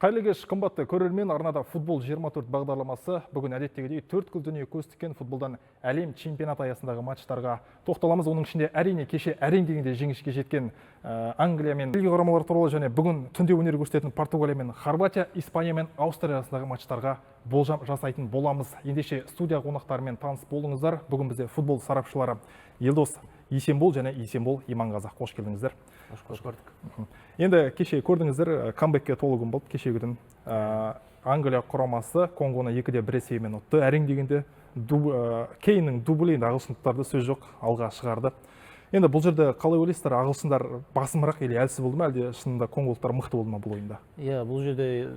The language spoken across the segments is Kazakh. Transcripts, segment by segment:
Қайырлы кеш, қымбатты көрермен, арнада футбол 24 бағдарламасы бүгін әдеттегідей 4 күл дүние көз тіккен футболдан әлем чемпионат аясындағы матчтарға тоқталамыз. Оның ішінде әрине кеше әрең дегенде жеңіске жеткен Англия мен Бельгия құрамалары туралы және бүгін түнде өнер көрсететін Португалия мен Хорватия, Испания мен Австрия арасындағы матчтарға болжам жасайтын боламыз. Ендеше студия қонақтарымен таныс болыңыздар. Бүгін бізде футбол сарапшылары Елдос Есенбол және Есенбол Иманғазы. Қош келдіңіздер. Қош көрдік. Енді кеше көрдіңіздер, камбэкке толы күн болды кешегі күн. Англия құрамасы Конгоны 2-1 есебімен ұтты. Әрең дегенде Кейннің дублі, енді ағылшындықтарды сөз жоқ, алға шығарды. Енді бұл жерде қалай ойлайсыздар, ағылшындар басымырақ или әлсіз болды ма, әлде шынында конголықтар мықты болды ма бұл ойында? Иә, бұл жерде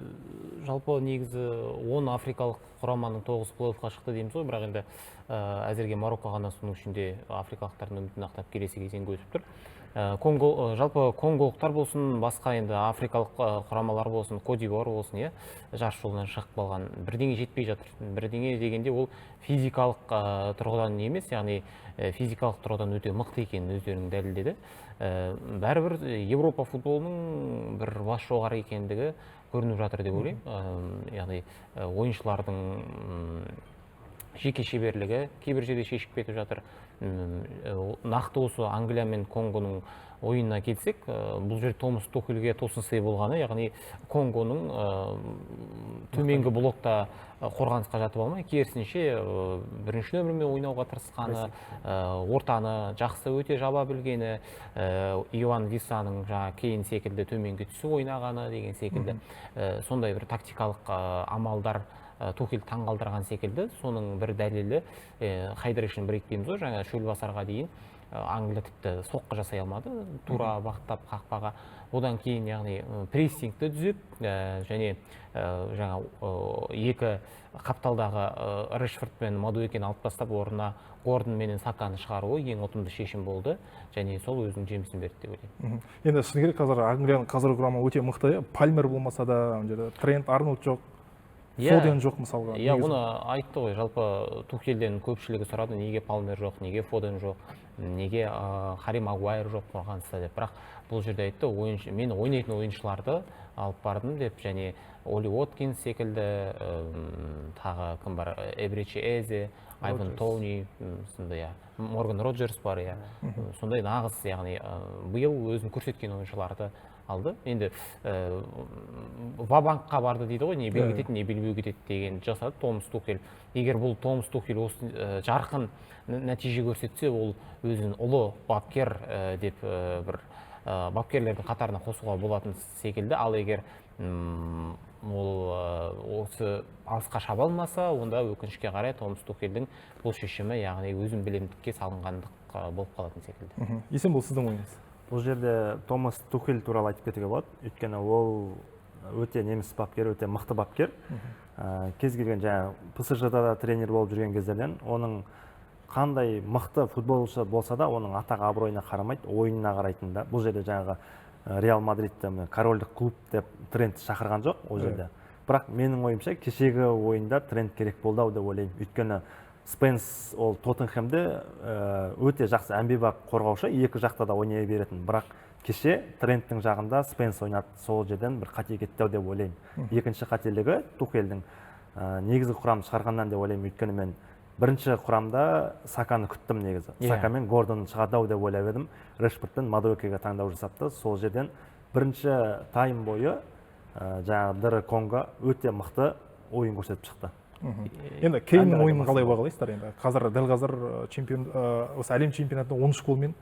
жалпы негізі 10 африкалық құраманың 9 плей-оффқа шықты дейміз ғой, бірақ енді әзірге Марокко ғана соның ішінде африкалықтардың үмітін ақтап келесі кезеңге өтіп тұр. Жалпы конголықтар болсын, басқа енді африкалық құрамалар болсын, Коди-Ивуар болсын, жарыс жолынан шығып қалған бірдеңе жетпей жатыр. Бірдеңе дегенде ол физикалық тұрғыдан емес, яғни физикалық тұрғыдан өте мықты екенін өздерінің дәлелдеді. Бәрібір Европа футболының бір бас жоғары екендігі көрініп жатыр деп ойлаймын. Яғни ойыншылардың жеке шеберлігі кейбір жерде шешіп кетіп жатыр. Нақты осы Англия мен Конгоның ойынына келсек, бұл жерде Томас Тухельге тосын сый болғаны, яғни Конгоның төменгі блокта қорғанысқа жатып алмай, керісінше бірінші нөмірмен ойнауға тырысқаны, ортаны жақсы өте жаба білгені, Иван Висаның кейін секілді төменге түсіп ойнағаны деген секілді сондай бір тактикалық амалдар Тухель таңғалдырған секілді. Соның бір дәлелі хайдрешн брейк дейміз ғой, жаңа шөл басарға дейін Англия тіпті соққы жасай алмады, тура бағыттап қақпаға. Одан кейін яғни прессингті түзеп және жаңа екі қапталдағы Решфорд пен Мадуекені алып тастап, орнына Гордон менен Саканы шығаруы ең ұтымды шешім болды және сол өзінің жемісін берді деп ойлаймын. Енді шыны керек, қазір Англияның қазіргі құрамы өте мықты. Пальмер болмаса да, Трент, Арнольд жоқ. Фоден жоқ мысалға. Иә, оны айтты ғой, жалпы Тухельден көпшілігі сұрады, неге Палмер жоқ, неге Фоден жоқ, неге Харри Магуайр жоқ қорғаныста деп. Бірақ бұл жерде айтты, мен ойнайтын ойыншыларды алып бардым деп, және Оли Уоткинс секілді, тағы кім бар, Эбричи Эзе, Айван Тоуни, Морган Роджерс бар, сондай нағыз, яғни биыл өзін көрсеткен ойыншыларды алды. Енді вабанкқа барды дейді ғой, не бел кетеді, не белбеу кетеді деген жасады Томас Тухель. Егер бұл Томас Тухель осы жарқын нәтиже көрсетсе, ол өзін ұлы бапкер деп бір бапкерлердің қатарына қосуға болатын секілді. Ал егер ол осы алысқа шаба алмаса, онда өкінішке қарай Томас Тухельдің бұл шешімі, яғни өзін білемдікке салынғандық болып қалатын секілді. Есен, бұл сіздің ойыңыз? Бұл жерде Томас Тухель туралы айтып кетуге болады. Өйткені ол өте неміс бапкер, өте мықты бапкер. Кез келген жаңа ПСЖ-да да тренер болып жүрген кездерден, оның қандай мықты футболшы болса да, оның атақ абыройына қарамайды, ойынына қарайтын да. Бұл жерде жаңағы Реал Мадридті корольдік клуб деп Трент шақырған жоқ ол жерде. Бірақ менің ойымша кешегі ойында Трент керек болды ау деп ойлаймын. Өйткені Спенс ол Тоттенхэмде өте жақсы әмбебап қорғаушы, екі жақта да ойнай беретін. Бірақ кеше Тренттің жағында Спенс ойнады, сол жерден бір қате кетті ау деп ойлаймын. Екінші қателігі Тухельдің негізгі құрамды шығарғаннан деп ойлаймын. Өйткені мен бірінші құрамда Саканы күттім негізі. Сака мен Гордон шығады ау деп ойлап едім. Решфорд пен Мадуекеге таңдау жасапты. Сол жерден бірінші тайм бойы жаңағы Конго өте мықты ойын көрсетіп шықты. Енді Кейннің ойынын қалай бағалайсыздар? Енді дәл қазір осы әлем чемпионатында 13 голмен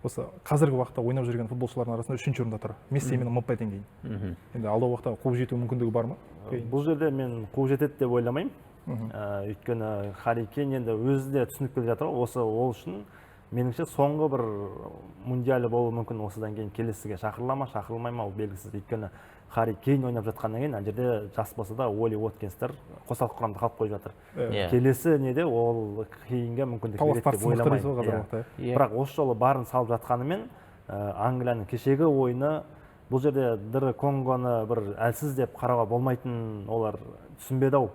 осы қазіргі уақытта ойнап жүрген футболшылардың арасында 3-ші орында тұр. Месси мен Мбаппеден кейін. Енді алдағы уақытта қуып жету мүмкіндігі бар ма? Бұл жерде мен қуып жетеді деп ойламаймын. Өйткені Харри Кейн енді өзі де түсініп келе жатыр. Осы ол үшін меніңше соңғы бір мундиалі болуы мүмкін. Осыдан кейін келесіге шақырыла ма, шақырылмай ма, ол белгісіз. Өйткені Харри Кейн ойнап жатқаннан кейін, әлде жерде жас болса да Оли Уоткинстер қосалқы құрамда қалып қойып жатыр. Келесі неде ол Кейнге мүмкіндік береді деп ойламаймын. Бірақ осы жолы барын салып жатқанымен Англияның кешегі ойыны, бұл жерде Конгоны бір әлсіз деп қарауға болмайтын олар түсінбеді ау.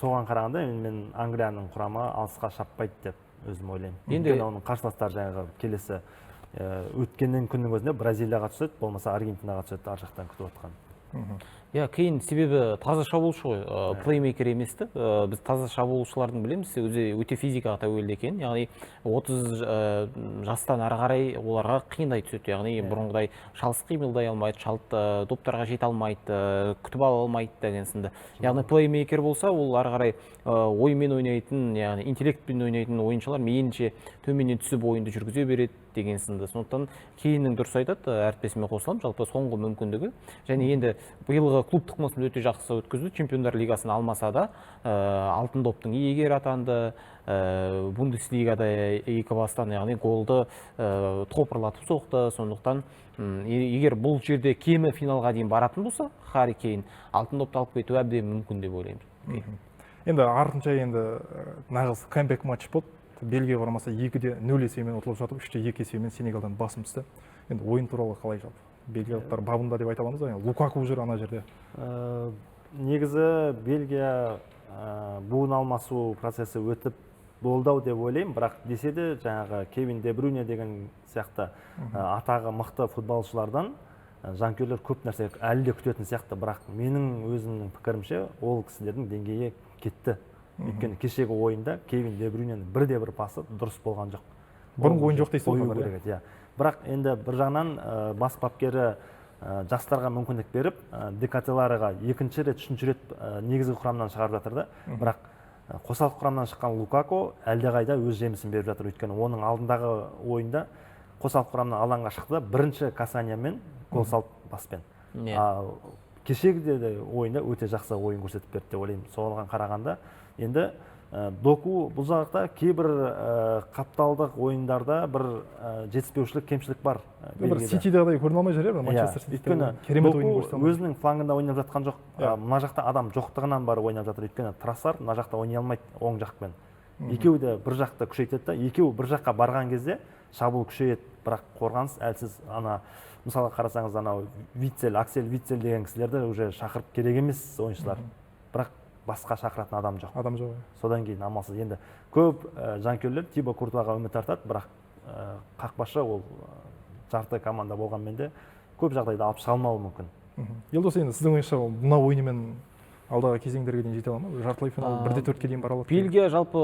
Соған қарағанда мен Англияның құрамы алысқа шаппайды деп өзім ойлаймын. Енді оның қарсыластары жаңағы келесі өткеннен күннің өзінде Бразилияға түседі, болмаса Аргентинаға түседі ар жақтан күтіп отқан. иә, кейін себебі таза шабуылшы ғой, плеймейкер емес та. Біз таза шабуылшылардың білеміз, өзі өте физикаға тәуелді екен. Яғни 30 жастан ары қарай оларға қиындай түседі. Яғни бұрынғыдай шалыс қимылдай алмайды, шалт доптарға жете алмайды, күтіп ала алмайды деген сынды. Яғни плеймейкер болса, ол ары қарай оймен ойнайтын, яғни интеллектпен ойнайтын ойыншылар мейлінше төменнен түсіп ойынды жүргізе береді деген сынды. Сондықтан кейіннің дұрыс айтады, әріптесіме қосыламын, жалпы соңғы мүмкіндігі. Және енді биылғы клубтық маусым өте жақсы өткізді. Чемпиондар лигасын алмаса да, алтын доптың иегері атанды. Бундеслигада екібастан, яғни голды топырлатып соқты. Сондықтан егер бұл жерде кемі финалға дейін баратын болса, Харри Кейн алтын допты алып кетуі әбден мүмкін деп ойлаймын. Енді артынша енді нағыз камбэк матч болды. Бельгия құрамасы 2-0 есебімен ұтылып жатып, 3-2 есебімен Сенегалдан басым түсті. Енді ойын туралы қалай жалпы? Бельгиялықтар бабында деп айта аламыз ба? Лукаку жүр ана жерде. Негізі Бельгия буын алмасу процесі өтіп болдау деп ойлаймын, бірақ десе де жаңағы Кевин Де Брюйне деген сияқты атағы мықты футболшылардан жанкүйерлер көп нәрсе әлі де күтетін сияқты, бірақ менің өзімнің пікірімше ол кісілердің деңгейі кетті. Өйткені кешегі ойында Кевин Де Брюйненің бірде-бір пасы дұрыс болған жоқ. Бұрынғы ойын жоқ дейсіз ғой. Бірақ енді бір жағынан бас бапкері жастарға мүмкіндік беріп, Декателараға екінші рет, үшінші рет негізгі құрамнан шығарып жатыр да. Бірақ қосалқы құрамнан шыққан Лукаку әлдеқайда өз жемісін беріп жатыр. Өйткені оның алдындағы ойында қосалқы құрамнан алаңға шықты, бірінші Касаниямен гол салып баспен. Кешегі де ойында өте жақсы ойын көрсетіп берді деп ойлаймын. Соған қарағанда енді Доку бұл жақта кейбір қапталдық ойындарда бір жетіспеушілік, кемшілік бар. Бір Ситидағыдай көріне алмай жүр, Манчестер Ситиде керемет ойын көрсетті. Өзінің флангында ойнап жатқан жоқ. Мына жақта адам жоқтығынан барып ойнап жатыр. Өйткені Тросар мына жақта ойнай алмайды оң жақпен. Екеуі де бір жақты күшейтеді да, екеуі бір жаққа барған кезде шабуыл күшейеді, бірақ қорғаныс әлсіз. Мысалға қарасаңыз, анау Аксель Витцель деген кісілерді уже шақырып керек емес ойыншылар. Бірақ басқа шақыратын адам жоқ. Адам жоқ. Содан кейін амалсыз. Енді көп жанкүйерлер Тибо Куртуаға үміт артады, бірақ қақпашы ол жарты команда болғанмен де көп жағдайда алып шыға алмауы мүмкін. Елдос, енді сіздің ойыңызша мына ойынымен алдағы кезеңдерге дейін жете ала ма? Жартылай финал 1-4-ке дейін бара алады. Бельгия жалпы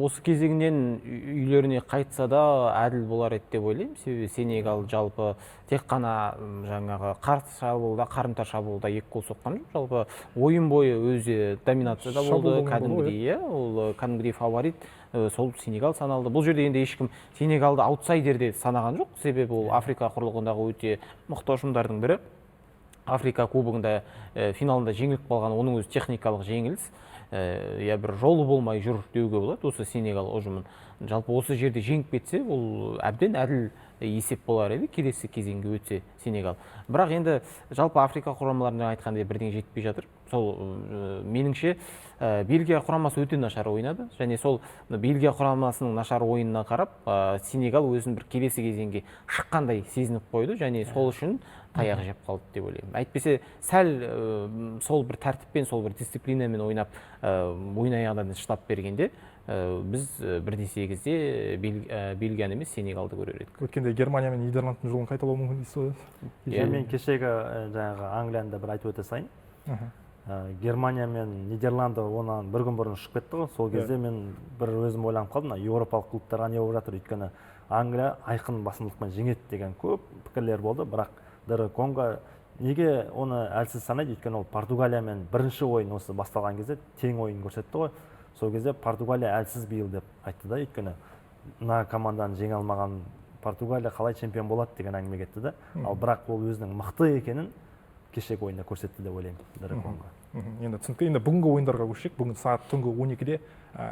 осы кезеңнен үйлеріне қайтса да әділ болар еді деп ойлаймын. Себебі Сенегал жалпы тек қана жаңағы қарсы шабуылда, қарымта шабуылда 2 гол соққан жоқ. Жалпы ойын бойы өзі доминацияда болды, кәдімгідей, ол кәдімгідей фаворит. Сол Сенегал саналды. Бұл жерде енді ешкім Сенегалды аутсайдер деп санаған жоқ. Себебі ол Африка құрлығындағы өте мықты ұжымдардың бірі. Африка кубогында финалында жеңіліп қалған, оның өзі техникалық жеңіліс. Бір жолы болмай жүр деуге болады осы Сенегал ұжымын. Жалпы осы жерде жеңіп кетсе, ол әбден әділ есеп болар еді, келесі кезеңге өтсе Сенегал. Бірақ енді жалпы Африка құрамаларына айтқандай бірдеңе жетпей жатыр. Сол меніңше Бельгия құрамасы өте нашар ойнады, және сол Бельгия құрамасының нашар ойынына қарап, Сенегал өзін бір келесі кезеңге шыққандай сезініп қойды, және сол үшін таяқ жеп қалды деп ойлаймын. Әйтпесе сәл сол бір тәртіппен, сол бір дисциплинамен ойнап, ойын аяғынан шыдап бергенде, біз 1-8-де Бельгияны емес Сенегалды көрер едік. Өткенде Германия мен Нидерландтың жолын қайталау мүмкін дейсіз ғой? Мен кешегі жаңағы Англияны бір айтып өте сайын. Германия мен Нидерланды онан бір күн бұрын шығып кетті ғой. Сол кезде мен бір өзім ойланып қалдым, еуропалық клубтарға не болып жатыр, өйткені Англия айқын басымдылықпен жеңеді деген көп пікірлер болды, бірақ Др Конго неге оны әлсіз санайды, өйткені ол Португалиямен бірінші ойын осы басталған кезде тең ойын көрсетті ғой. Сол кезде Португалия әлсіз биыл деп айтты да, өйткені мына команданы жеңе алмаған Португалия қалай чемпион болады деген әңгіме кетті да. Ал бірақ ол өзінің мықты екенін кешегі ойында көрсетті деп ойлаймын Др Конго. Енді түсінікті. Енді бүгінгі ойындарға көшсек, бүгін сағат түнгі 12-де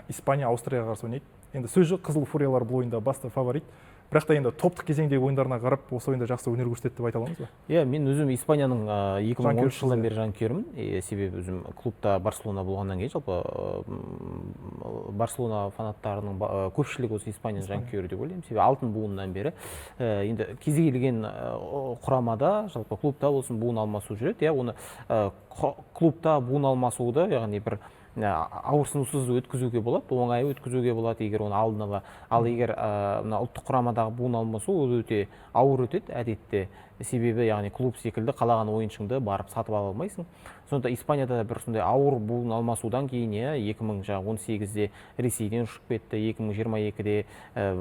Испания Аустрияға қарсы ойнайды. Енді сөз жоқ, қызыл фуриялар бұл ойында басты фаворит. Бірақ та енді топтық кезеңдегі ойындарына қарап, осы ойында жақсы өнер көрсетті деп айта аламыз ба? Мен өзім Испанияның 2010 жылдан бері жанкүйерімін. Себебі өзім клубта Барселона болғаннан кейін, жалпы Барселона фанаттарының көпшілігі осы Испанияның жанкүйері деп ойлаймын. Себебі алтын буыннан бері енді кез келген құрамада, жалпы клубта болсын буын алмасу жүреді. Оны клубта буын алмасуды, яғни бір ауырсынусыз өткізуге болады, оңай өткізуге болады, егер оны алдын ала. Ал егер ұлттық құрамадағы буын алмасу, ол өте ауыр өтеді әдетте. себебі яғни клуб секілді қалаған ойыншыңды барып сатып ала алмайсың. Сонда Испанияда бір сондай ауыр буын алмасудан кейін 2018-де Ресейден ұшып кетті, 2022-де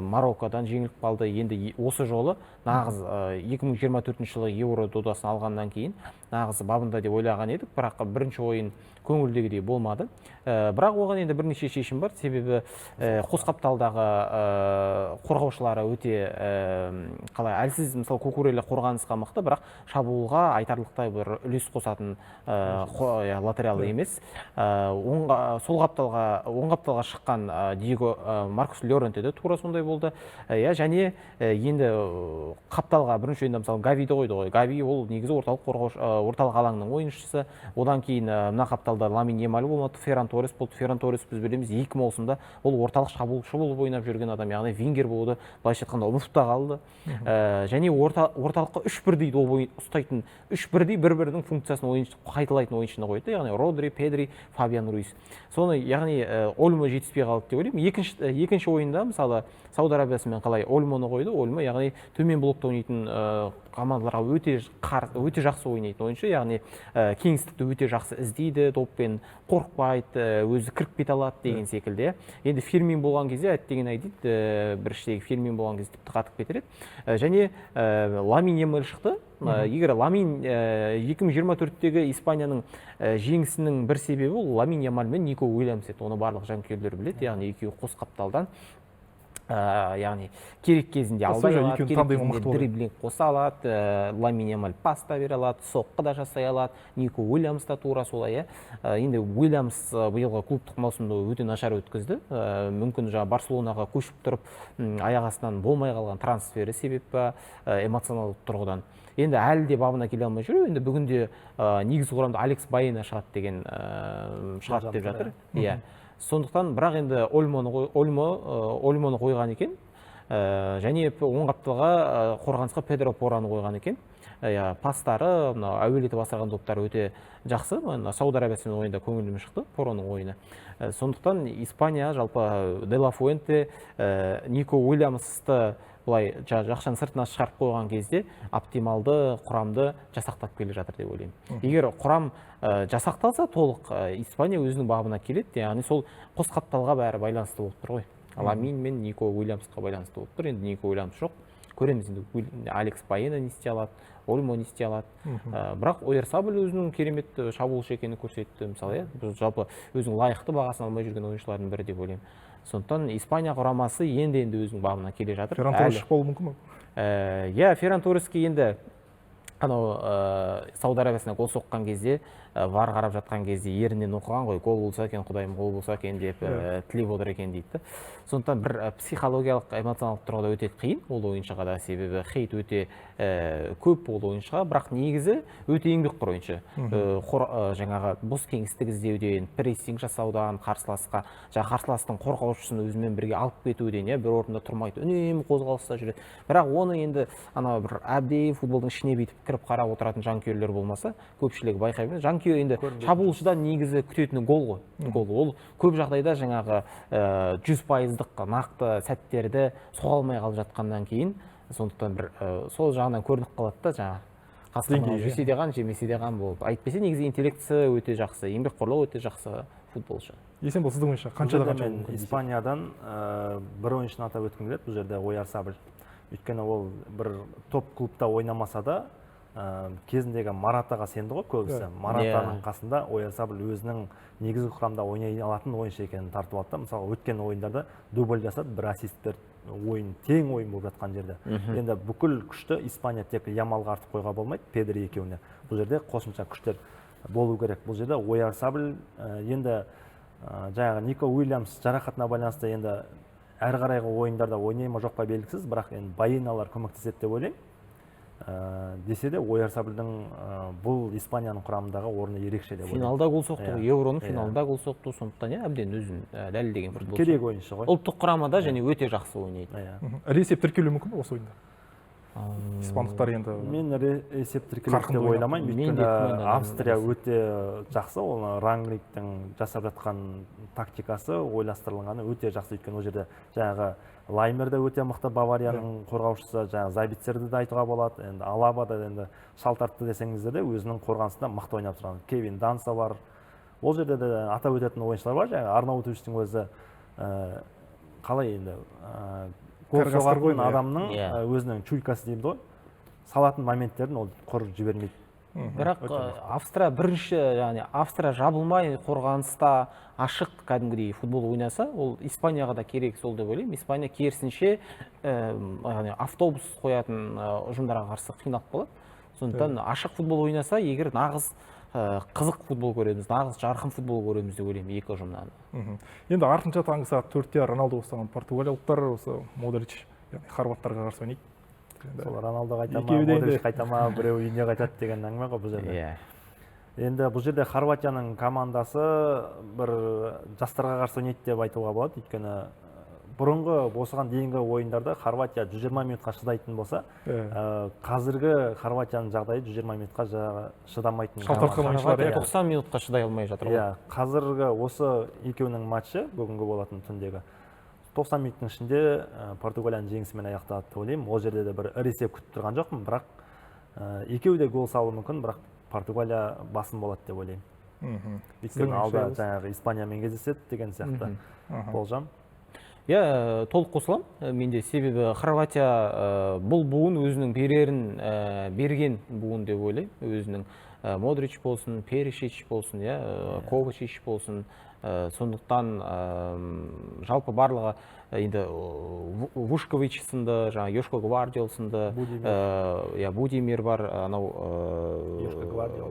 Мароккодан жеңіліп қалды. Енді осы жолы нағыз 2024 жылы Еуро додасын алғаннан кейін нағыз бабында деп ойлаған едік, бірақ бірінші ойын көңілдегідей болмады. Бірақ оған енді бірнеше шешім бар, себебі қос қапталдағы қорғаушылары өте қалай әлсіз, мысалы Кукурелла қорғанысқа мықты, бірақ шабуылға айтарлықтай бір үлес қосатын латерал емес. Оң қапталға шыққан Диего Маркус Лоренте де тура сондай болды. Және енді қапталға бірінші ойында мысалы Гавиді қойды ғой. Гави ол негізі орталық алаңның ойыншысы. Одан кейін мына қапталда Ламин Ямаль болмады, Ферран Торрес болды. Ферран Торрес біз білеміз 2 маусымда ол орталық шабуылшы болып ойнап жүрген адам, яғни вингер болды. Былайша айтқанда ұмытта қалды. Және орталыққа 3-1-ді ұстайтын 3-1-ді бір-бірінің функциясын қайталайтын ойыншыны қойды. Яғни Родри, Педри, Фабиан Руис. Соны яғни Ольмо жетіспей қалды деп ойлаймын. Екінші ойында мысалы Сауд Арабиясымен қалай Ольмоны қойды. Ольмо яғни төмен блокта ойнайтын командаларға өте жақсы ойнайтын ойыншы, яғни кеңістікті өте жақсы іздейді, доппен қорықпайды, өзі кіріп кете алады деген секілді. Енді Фирмин болған кезде әттеген-ай дейді, біріншідегі Фирмин болған кезде тіпті қатып кетер еді. Және Ламин Ямаль шықты. Егер Ламин 2024-тегі Испанияның жеңісінің бір себебі ол Ламин Ямаль мен Нико Уильямс еді. Оны барлық жанкүйерлер біледі, яғни екеуі қос қапталдан. Яғни керек кезінде алдай алады, керек кезінде дриблинг қоса алады, Ламин Ямаль паста бере алады, соққы да жасай алады, Нико Уильямс та тура солай. Енді Уильямс биылғы клубтық маусымды өте нашар өткізді. Мүмкін Барселонаға көшіп тұрып, аяқ астынан болмай қалған трансфері себеп па, эмоционалдық тұрғыдан. Енді әлі де бабына келе алмай жүр. Енді бүгінде негізгі құрамда Алекс Байена шығады деген шығады деп жатыр. Сондықтан бірақ енді Ольмоны қойған екен, және оң қапталға қорғанысқа Педро Пораны қойған екен. Пастары, әуелетіп асырған топтары өте жақсы. Сауд Арабиясымен ойында көңілім шықты Пороның ойыны. Сондықтан Испания жалпы Де Ла Фуэнте, Нико Уильямсты бұлай жақшаның сыртына шығарып қойған кезде оптималды құрамды жасақтап келе жатыр деп ойлаймын. Егер құрам жасақталса толық, Испания өзінің бабына келеді, яғни сол қос қапталға бәрі байланысты болып тұр ғой. Ламин мен Нико Уильямсқа байланысты болып тұр. Енді Нико Уильямс жоқ. Көреміз енді Алекс Байена не істей алады, Ольмо не істей алады. Бірақ Ойерсабель өзінің керемет шабуылшы екенін көрсетті. Мысалы, жалпы өзінің лайықты бағасын алмай жүрген ойыншылардың бірі деп ойлаймын. Сондықтан Испания құрамасы енді өзінің бабына келе жатыр. Ферран Торрес шықпауы мүмкін бе? Ферран Торреске енді Сауд Арабиясына гол соққан кезде, вар қарап жатқан кезде ерінен оқыған ғой, гол болса екен, құдайым гол болса екен деп тілеп отыр екен дейді. Сондықтан бір психологиялық, эмоционалдық тұрғыда өте қиын ол ойыншыға да, себебі хейт өте көп ол ойыншыға, бірақ негізі өте еңбекқор ойыншы. Жаңағы бос кеңістік іздеуден, прессинг жасаудан, қарсыластың қорғаушысын өзімен бірге алып кетуден, бір орында тұрмайды, үнемі қозғалыста жүреді. Бірақ оны енді бір әбдей футболдың ішіне бүйтіп кіріп қарап отыратын жанкүйерлер болмаса, көпшілігі байқаймын. Жанкүйер енді шабуылшыдан негізі күтетіні гол ғой. Ол көп жағдайда жаңағы 100% нақты сәттерді соға алмай қалып жатқаннан кейін, сондықтан бір сол жағынан көрініп қалады да, жаңағы қасқырман жесе де қан, жемесе де қан болып. Айтпесе негізі интеллектісі өте жақсы, еңбекқорлығы өте жақсы футболшы. Есен, бұл сіздің ойынша қаншада қанша? Мен Испаниядан бір ойыншыны атап өткім келеді, бұл жерде Ойарсабель. Өйткені ол бір топ клубта ойнамаса да кезіндегі Маратаға сенді ғой көбісі. Маратаның қасында Ойарсабель өзінің негізгі құрамда ойнай алатын ойыншы екенін тартып алды. Мысалы өткен ойындарда дубль жасады, бір ассистер, ойын тең ойын болып жатқан жерде. Енді бүкіл күшті Испания тек Ямалға артып қойға болмайды, Педри екеуіне. Бұл жерде қосымша күштер болу керек. Бұл жерде Ойарсабель енді жаңағы Нико Уильямс жарақатына байланысты енді әрі қарайғы ойындарда ойнай ма жоқ па белгісіз, бірақ енді Байеналар көмектеседі деп ойлаймын. Десе де Ойарсабельдің бұл Испанияның құрамындағы орны ерекше деп ойлаймын. Финалда гол соқты, Евроның финалында гол соқты, сондықтан әбден өзін дәлелдеген футболшы. Керек ойыншы ғой. Ұлттық құрамада және өте жақсы ойнайды. Ресеп тіркелуі мүмкін бе осы ойында? Испандықтар енді Мен есеп тіркеледі Қарқынды деп ойламаймын. Мен де Өйткені күмәнданамын. Австрия өте жақсы. Ол Рангниктің жасап жатқан тактикасы, ойластырылғаны өте жақсы. Өйткені ол жерде жаңағы Лаймер де өте мықты, Баварияның қорғаушысы, жаңағы Забицерді де айтуға болады. Енді Алаба да енді шалтартты десеңіздер де өзінің қорғанысында мықты ойнап тұрған. Кевин Данса бар. Ол жерде де атап өтетін ойыншылар бар. Жаңағы Арнаутовичтің өзі қалай енді гол соғатын адамның өзінің чуйкасы дейміз ғой. Салатын моменттерін ол құр жібермейді. Бірақ Австрия бірінші, яғни Австрия жабылмай қорғаныста ашық кәдімгідей футбол ойнаса, ол Испанияға да керек сол деп ойлаймын. Испания керісінше яғни автобус қоятын ұжымдарға қарсы қиналып қалады. Сондықтан ашық футбол ойнаса, егер нағыз қызық футбол көреміз, нағыз жарқын футбол көреміз деп ойлаймын екі ұжымнан. Енді артынша таңғы сағат 4-те Роналду ұстаған португалиялықтар осы Модрич, яғни хорваттарға қарсы ойнайды. Сол Роналду қайтама, Модрич қайтама, біреу үйіне қайтады деген әңгіме ғой бұл жерде. Енді бұл жерде Хорватияның командасы бір жастарға қарсы ойнайды деп айтуға болады. Өйткені бұрынғы осыған дейінгі ойындарда Хорватия 120 минутқа шыдайтын болса, қазіргі Хорватияның жағдайы 120 минутқа шыдамайтын. Шалтартқан ойыншылар 90 минутқа шыдай алмай жатыр ғой. Қазіргі осы екеуінің матчы бүгінгі болатын түндегі 90 минуттың ішінде Португалияның жеңісімен аяқталады деп ойлаймын. Ол жерде де бір ірі есеп күтіп тұрған жоқпын, бірақ екеуі де гол салуы мүмкін, бірақ Португалия басым болады деп ойлаймын. Өйткені алда жаңағы Испаниямен кездеседі деген сияқты болжам. Толық қосыламын. Менде себебі Хорватия бұл буын өзінің берерін берген буын деп ойлаймын. Өзінің Модрич болсын, Перишич болсын, Ковачич болсын. Сондықтан жалпы барлығы енді Вушкович сынды, жаңа Йошко Гвардиол сынды, Будимир бар, анау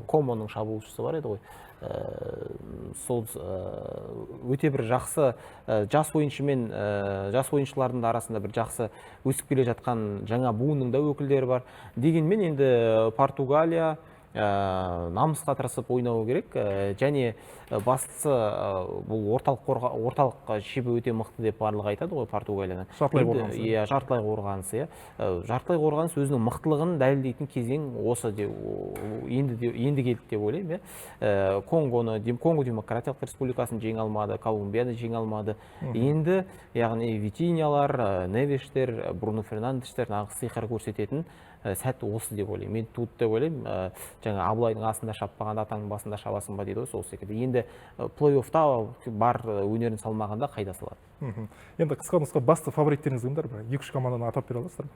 Комоның шабуылшысы бар еді ғой. Сол өте бір жақсы жас ойыншы мен жас ойыншылардың арасында бір жақсы өсіп келе жатқан жаңа буынның да өкілдері бар. Дегенмен енді Португалия намысқа тырысып ойнауы керек, және бастысы бұл орталық шебі өте мықты деп барлығы айтады ғой Португалияны. Жартылай қорғанысы. Жартылай қорғаныс өзінің мықтылығын дәлелдейтін кезең осы енді келді деп ойлаймын. Конго Демократиялық Республикасын жеңе алмады, Колумбияны жеңе алмады. Енді яғни Витиньялар, Невештер, Бруно Фернандештер нағыз сиқыр көрсететін сәт осы деп ойлаймын. Мен тут деп ойлаймын. Жаңа Абылайдың астында шаппағанда атаңның басында шабасың ба дейді ғой, сол секілді. Енді плей-оффта бар өнерін салмағанда қайда салады. Енді қысқа нұсқа басты фавориттеріңіз кімдер? 2-3 команданы атап бере аласыздар ма?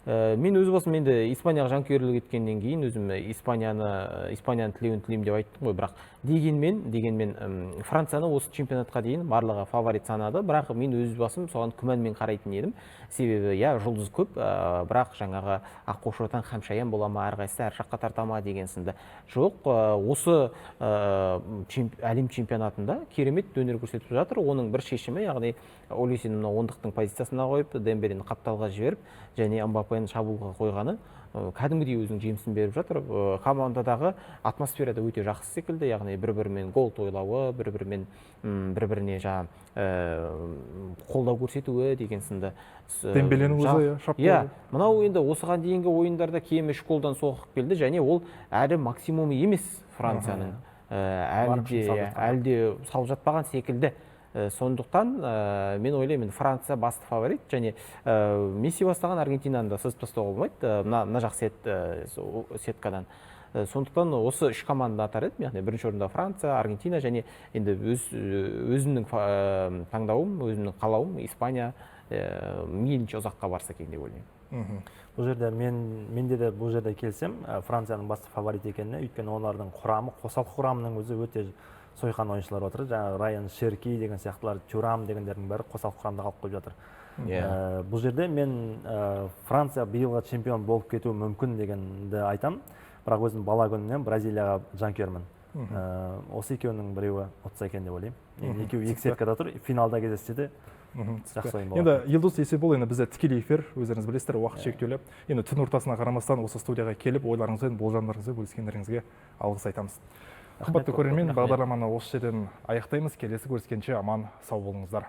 Мен өз басым енді Испанияға жанкүйерлік еткеннен кейін өзім Испанияның тілеуін тілеймін деп айттым ғой, бірақ дегенмен Францияны осы чемпионатқа дейін барлығы фаворит санады, бірақ мен өз басым соған күмәнмен қарайтын едім. Себебі жұлдыз көп, бірақ жаңағы аққошотан қамшаян бола ма, әрқайсысы әр жаққа тарта ма деген сынды. Жоқ, осы әлем чемпионатында керемет өнер көрсетіп жатыр. Оның бір шешімі, яғни Олисин ондықтың позициясына қойып, Дембелені қапталға жіберіп, және Мбаппені шабуылға қойғаны кәдімгідей өзінің жемісін беріп жатыр. Командадағы атмосфера да өте жақсы секілді, яғни бір-бірімен гол тойлауы, бір-біріне қолдау көрсетуі деген сынды. Дембеленің өзі шапты. Мынау енді осыған дейінгі ойындарда кем 3 голдан соғып келді, және ол әлі максимумы емес Францияның. Әлде салып жатпаған секілді. Сондықтан мен ойлаймын Франция басты фаворит, және Месси бастаған Аргентинаны да сызып тастауға болмайды мына жақ сеткадан. Сондықтан осы 3 команданы атар едім, яғни бірінші орында Франция, Аргентина, және енді өзімнің таңдауым, өзімнің қалауым Испания мейлінше ұзаққа барса екен деп ойлаймын. Бұл жерде менде де бұл жерде келсем, Францияның басты фаворит екеніне, өйткені олардың құрамы, қосалқы құрамының өзі өте сойқан ойыншылар отыр. Жаңағы Райан Шерки деген сияқтылар, Тюрам дегендердің бәрі қосалқы құрамда қалып қойып жатыр. Бұл жерде мен Франция биылғы чемпион болып кетуі мүмкін дегенді айтам, бірақ өзім бала күнімнен Бразилияға жанкүйермін. Осы екеуінің біреуі ұтса екен деп ойлаймын. Екеуі екі сеткада тұр, финалда кездессе де жақсы ойын болады. Енді Елдос Есебол, енді бізде тікелей эфир, өздеріңіз білесіздер, уақыт шектеулі. Енді түн ортасына қарамастан осы студияға келіп, ойларыңызбен, болжамдарыңызбен бөліскендеріңізге алғыс айтамыз. Қымбатты көрермен, бағдарламаны осы жерден аяқтаймыз. Келесі көріскенше аман сау болыңыздар.